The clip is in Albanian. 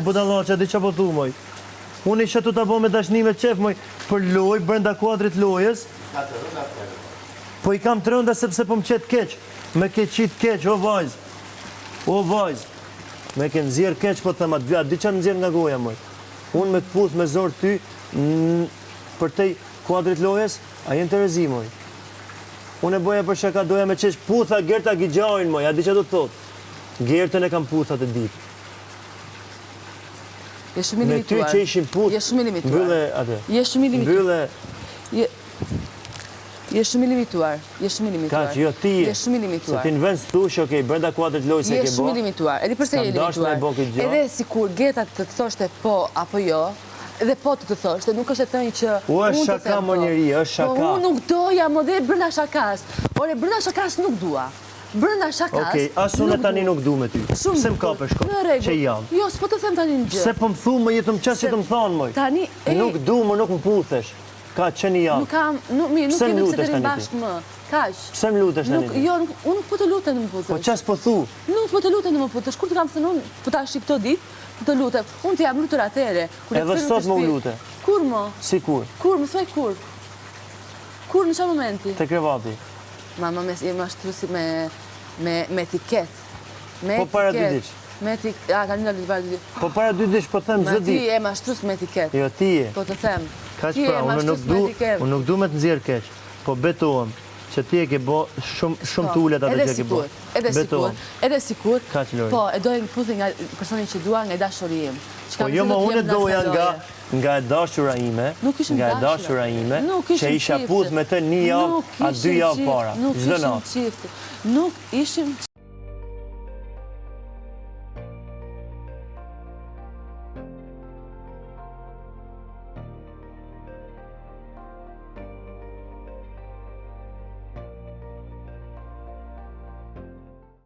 budalla, di që po thu, moj. Unë isha tu të bo me dashnime qef, moj, për loj, brenda kuadrit lojës. Po i kam 3 rënda sepse po më qetë keq. Me ke qitë keq, o vajz. Me ke nëzirë keq, po të thema të vjatë, di që nëzirë nga goja, moj. Unë me të puth me zorë ty, për tej kuadrit lojës, a jenë të rezi, moj. Unë e boja për shaka doja me qesh putha Gerta Gigjarin, moj, a di që do të thotë. Gertën e kam puthat e ditë. Je shumë i limituar. Me ty që ishim puth, Je shumë i limituar. mbylle atë. Je shumë i limituar. Mbylle... Je shumë i limituar. Je shumë i limituar. Kaq, jo ti Je shumë i limituar. Se ti në vend thush, okej, brenda kuadrit lojës e ke bo. Je shumë i limituar. Edhe përse je i limituar. Edhe sikur Gerta të thoshte po apo jo, edhe po të thoshte, nuk është e thënë që U është shaka më njeri, është shaka. Po unë nuk doja, më dhe brenda shakas. Ore, brenda shakas nuk dua. Brenda shakas. Okej, as unë tani nuk du me ty. Se më kapesh ko, që jam. Jo, s'po të them tani në gjë. Se po më thu më jetë më qasë që të më thonë, moj. Tani, nuk du më nuk më puthesh. Ka që një jam. Nuk kam, nuk jemi pse të rrim bashkë më. Kaq. Pse më lutesh tani ti? Jo, unë nuk po të lutem në më puthesh. Po qas po thu? Nuk po të lutem në më puthesh. Kur të kam thënë unë, po ta shik këto ditë, po të lutem. Unë të jam lutur atere. Edhe sot më u lute. Kur mo? Si kur? Kur, më thuaj kur? Kur, në qa momenti? Te krevati. Mama, jem ashtrusi me etiket. Po para 2 ditë. Po para 2 ditë, po them zë ditë. Ma ti jem ashtrus me etiket. Jo, ti je. Po të them. Kaq pra, unë nuk du me të nxjerr keq, po betohem që ti e ke bo shumë të ullet atë që ke bo. Edhe sikur, Kaq, Lori. po, e dojnë puthi nga personin që dua nga e dashurim. Po jo, më unë e doja nga e dashura ime, që isha puth me të 1 javë a 2 javë para. Çdo natë. Nuk ishim